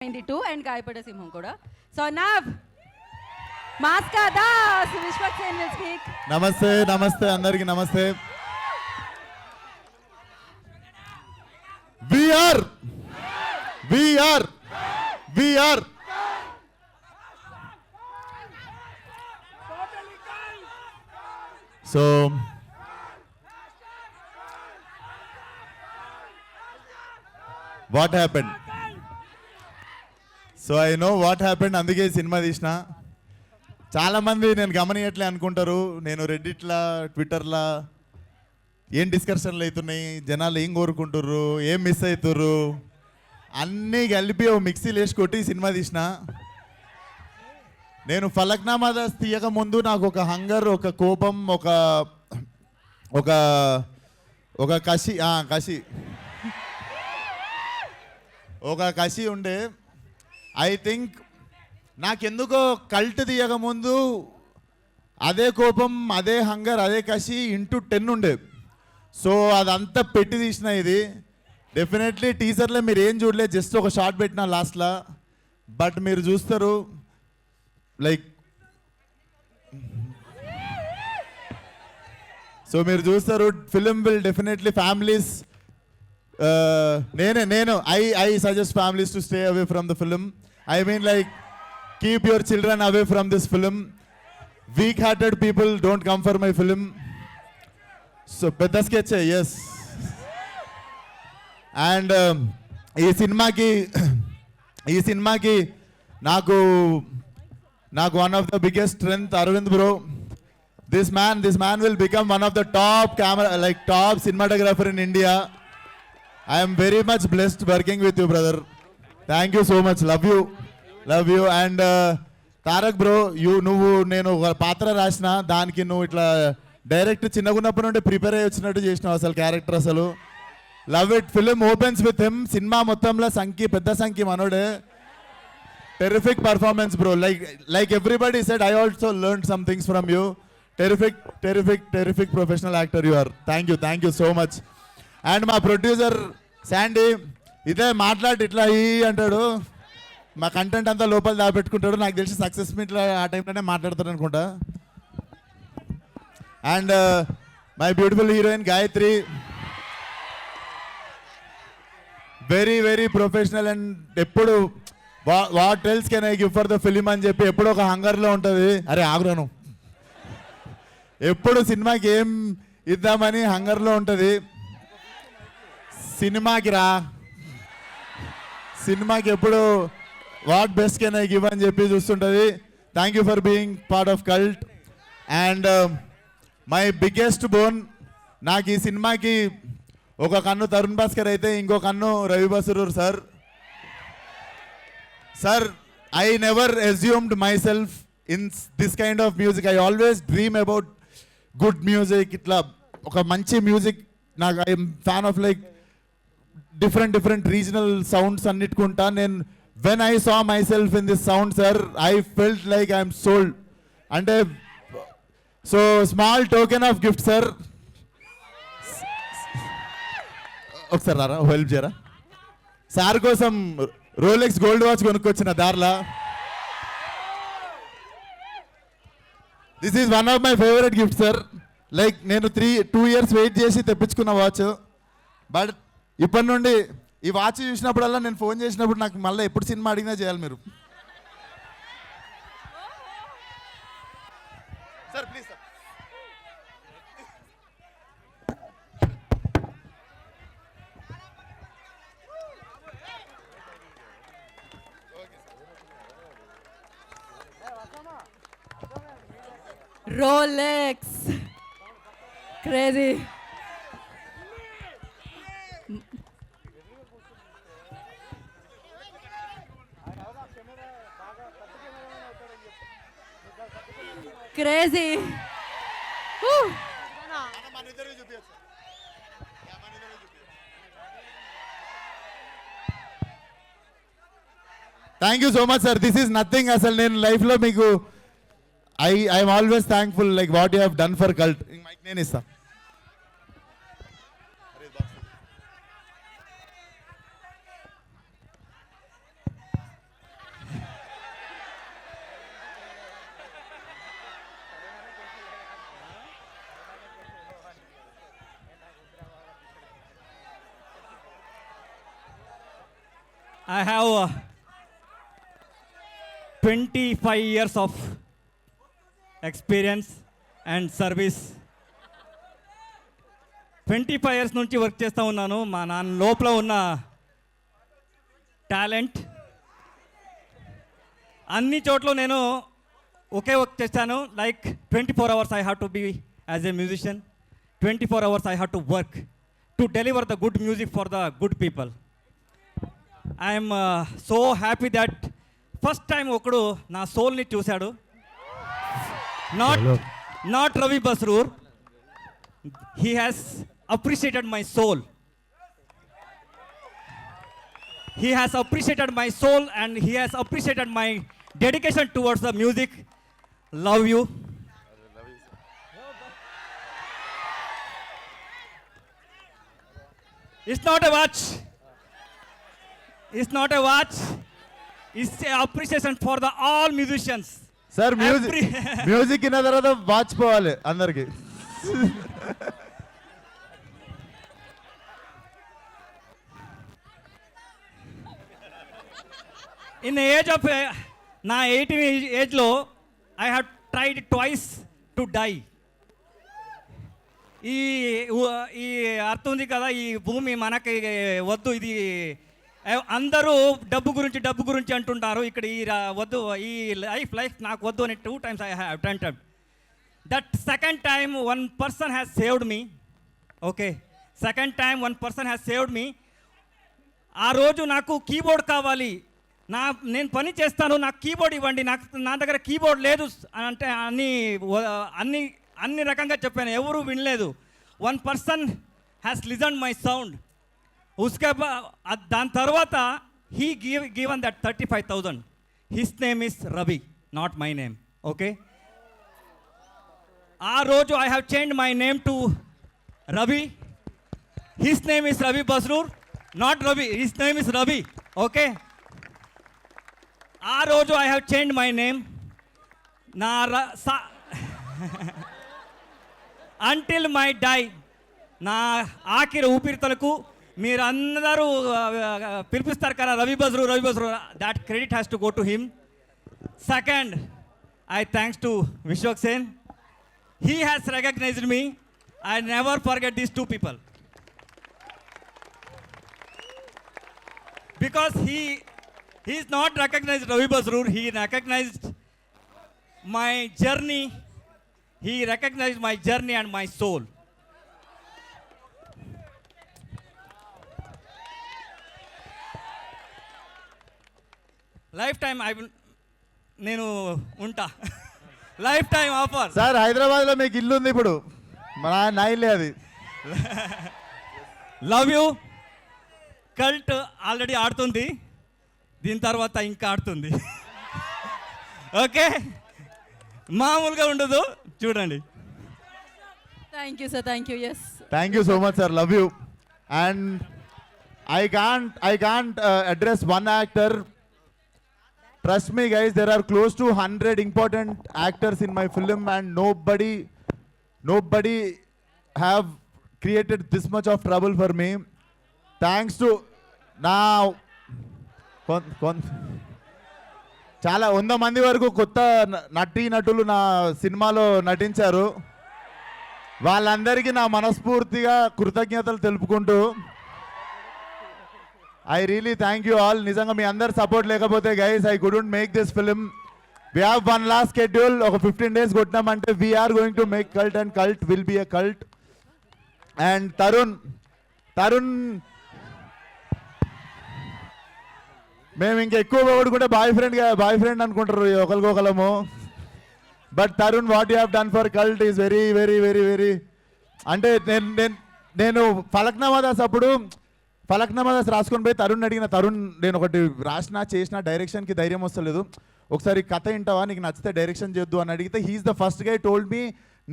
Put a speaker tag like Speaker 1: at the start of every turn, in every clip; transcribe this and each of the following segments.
Speaker 1: 92 and Gaypada Simham kuda. So now Maska Das Vishwaksen will speak.
Speaker 2: Namaste, andariki namaste. We are. So what happened? So I know what happened, అందుకే cinema తీసిన. చాలామంది నేను గమనియట్లే అనుకుంటారు, నేను రెడ్డిట్లా ట్విట్టర్లా ఏం డిస్కషన్లు అవుతున్నాయి, జనాలు ఏం కోరుకుంటుర్రు, ఏం మిస్ అవుతుర్రు అన్నీ కలిపి ఓ మిక్సీలు వేసి కొట్టి సినిమా తీసిన. నేను ఫలక్నామా దాస్ తీయక ముందు నాకు ఒక హంగర్, ఒక కోపం, ఒక కసి ఉండే. ఐ థింక్ నాకెందుకో కల్ట్ తీయకముందు అదే కోపం, అదే హంగర్, అదే కసి ఇంటూ 10 ఉండే. సో అదంతా పెట్టి తీసిన. ఇది డెఫినెట్లీ టీజర్లో మీరు ఏం చూడలేదు, జస్ట్ ఒక షార్ట్ పెట్టిన లాస్ట్లో. బట్ మీరు చూస్తారు లైక్ మీరు చూస్తారు film will definitely families I suggest families to stay away from the film. I mean, like, keep your children away from this film. Weak-hearted people don't come for my film. So, pedda sketch, yes. And ee cinema ki naku one of the biggest strength, Arvind bro. This man will become one of the top cinematographer in India. I am very much blessed working with you, brother. Thank you so much. Love you. And Tarak bro, నువ్వు నేను ఒక పాత్ర రాసిన దానికి నువ్వు ఇట్లా direct చిన్నగున్నప్పటి నుండి prepare అయ్యి వచ్చినట్టు చేసినావు అసలు క్యారెక్టర్. అసలు love it. Film opens with him. Cinema మొత్తంలో పెద్ద సంఖ్య మనోడే. Terrific performance bro. Like everybody said, I also learned some things from you. Terrific professional actor you are. Thank you so much. And మా producer Sandy ఇదే మాట్లాడి ఇట్లా అంటాడు, మా కంటెంట్ అంతా లోపల దాపెట్టుకుంటాడు. నాకు తెలిసి సక్సెస్ మీట్లో ఆ టైంలోనే మాట్లాడతాడు అనుకుంటా. And my beautiful heroine Gayathri, very professional. And ఎప్పుడు what else can I give for the film అని చెప్పి ఎప్పుడు ఒక హంగర్లో ఉంటుంది. అరే ఆగురాను, ఎప్పుడు సినిమాకి ఏం ఇద్దామని హంగర్లో ఉంటుంది. సినిమాకి ఎప్పుడు what best can I give అని చెప్పి చూస్తుంటుంది. Thank you for being part of Cult. And my biggest boon, నాకు ఈ సినిమాకి ఒక కన్ను తరుణ్ భాస్కర్ అయితే ఇంకో కన్ను Ravi Basrur sir. I never assumed myself in this kind of music. I always dream about good music. ఇట్లా ఒక మంచి మ్యూజిక్. నాకు I'm fan of like different regional sounds అన్నిటికుంటా. నేను when I saw myself in this sound sir, I felt like I'm sold. అంటే so small token of gift sir. ఒకసారి రారా, హెల్ప్ చేయరా. సార్ కోసం రోలెక్స్ గోల్డ్ వాచ్ కొనుక్కొచ్చిన దారిలా. This is one of my favourite gift sir. Like నేను 2 years wait చేసి తెప్పించుకున్న watch. But ఇప్పటి నుండి ఈ వాచ్ చూసినప్పుడల్లా నేను ఫోన్ చేసినప్పుడు నాకు మళ్ళీ ఎప్పుడు సినిమా అడిగినా చేయాలి మీరు. Sir please sir.
Speaker 1: Rolex. Crazy. Crazy.
Speaker 2: Thank you so much sir. This is nothing. అసలు నేను లైఫ్లో మీకు I'm always thankful like what you have done for Cult. Mike నేను ఇస్తా.
Speaker 3: I have 25 years of experience and service. 25 years నుంచి work చేస్తూ ఉన్నాను. మా నాన్న లోపల ఉన్న టాలెంట్ అన్ని చోట్ల నేను ఒకే వర్క్ చేస్తాను. Like 24 hours I have to be as a musician. 24 hours I have to work to deliver the good music for the good people. I am so happy that first time ఒకడు నా సోల్ని చూశాడు. Not Ravi Basrur. He has appreciated my soul. He has appreciated my soul and he has appreciated my dedication towards the music. Love you. It's not a watch. It's not a watch. It's an appreciation for the all musicians.
Speaker 2: Sir music ఇన్న తర్వాత watch పోవాలి అందరికి.
Speaker 3: In the age of నా 18 ఏజ్లో I have tried twice to die. ఈ అర్థం ఉంది కదా, ఈ భూమి మనకి వద్దు, ఇది అందరూ డబ్బు గురించి అంటుంటారు. ఇక్కడ ఈ వద్దు, ఈ లైఫ్ నాకు వద్దు అని 2 times I have attempted. That second time one person has saved me. Okay, second time one person has saved me. ఆ రోజు నాకు కీబోర్డ్ కావాలి, నేను పని చేస్తాను, నాకు కీబోర్డ్ ఇవ్వండి, నా దగ్గర కీబోర్డ్ లేదు అంటే అన్ని రకంగా చెప్పాను, ఎవరు వినలేదు. One person has listen my sound. దాని తర్వాత he given that 35,000. His name is Ravi, not my name. Okay, ఆ రోజు I have change my name to Ravi. His name is Ravi Basrur, not Ravi. His name is Ravi. Okay, ఆ రోజు I have change my name. నా until my die, నా ఆఖరి ఊపిరితలకు మీరు అందరూ పిలిపిస్తారు కదా Ravi Basrur. That credit has to go to him. Second, I thanks to Vishwak Sen. He has recognized me. I never forget these 2 people. Because he is not recognized Ravi Basroor, he recognized my journey. He recognized my journey and my soul. Lifetime I will నేను ఉంటా. Life time offer.
Speaker 2: Sir హైదరాబాద్లో మీకు ఇల్లు ఉంది ఇప్పుడు, నా ఇల్లే అది.
Speaker 3: Love you. కల్ట్ ఆల్రెడీ ఆడుతుంది, దీని తర్వాత ఇంకా ఆడుతుంది. ఓకే, మామూలుగా ఉండదు, చూడండి.
Speaker 1: Thank you sir, thank you. Yes,
Speaker 2: thank you so much sir, love you. And I can't address one actor. Trust me guys, there are close to 100 important actors in my film and nobody have created this much of trouble for me. Thanks to now చాలా 100 మంది వరకు కొత్త నటులు నా సినిమాలో నటించారు. వాళ్ళందరికీ నా మనస్ఫూర్తిగా కృతజ్ఞతలు తెలుపుకుంటూ I really thank you all. నిజంగా మీ అందరు సపోర్ట్ లేకపోతే guys I couldn't make this film. We have one last schedule. ఒక 15 days కొట్టినామంటే we are going to make cult and cult will be a cult. And Tarun మేము ఇంకా ఎక్కువ కొడుకుంటే boy friend అనుకుంటారు ఒకరికొకలము. But Tarun what you have done for Cult is very very very very. అంటే నేను ఫలక్నామా దాస్ రాసుకొని పోయి తరుణ్ అడిగిన, తరుణ్ నేను ఒకటి రాసినా చేసిన డైరెక్షన్కి ధైర్యం వస్తలేదు, ఒకసారి కథ వింటావా, నీకు నచ్చితే డైరెక్షన్ చేద్దు అని అడిగితే he's the first guy told me,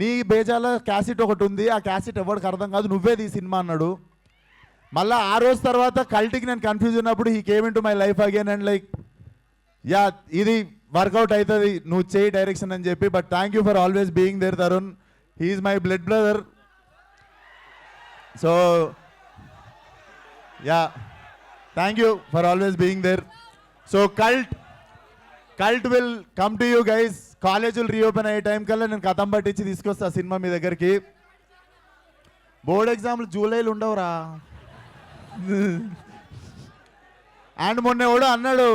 Speaker 2: నీ బేజాల క్యాసెట్ ఒకటి ఉంది, ఆ క్యాసెట్ ఎవరికి అర్థం కాదు, నువ్వే ఈ సినిమా అన్నాడు. మళ్ళీ ఆ రోజు తర్వాత కల్ట్కి నేను కన్ఫ్యూజ్ ఉన్నప్పుడు he came into my life again and like yeah ఇది వర్కౌట్ అవుతుంది, నువ్వు చేయి డైరెక్షన్ అని చెప్పి. But thank you for always being there Tarun. He's my blood brother. So yeah thank you for always being there. So Cult will come to you guys. కాలేజీలు reopen అయ్యే time కల్లా నేను కథం పట్టించి తీసుకొస్తా సినిమా మీ దగ్గరికి. బోర్డ్ ఎగ్జామ్లు జూలైలో ఉండవురా. అండ్ మొన్న కూడా అన్నాడు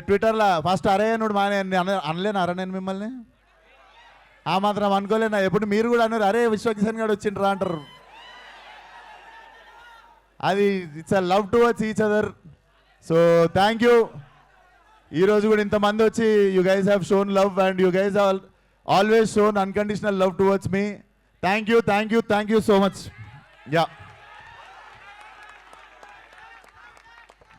Speaker 2: ట్విట్టర్లో, ఫస్ట్ అరే అన్నాడు మానే అనలేనారా నేను మిమ్మల్ని? ఆ మాత్రం అనుకోలేనా? ఎప్పుడు మీరు కూడా అన్నారు అరే విశ్వకిషన్ గారు వచ్చిండ్రా అంటారు. అది it's a love towards each other. So thank you. ఈరోజు కూడా ఇంతమంది వచ్చి you guys have shown love and you guys always shown unconditional love towards me. Thank you so much. Yeah.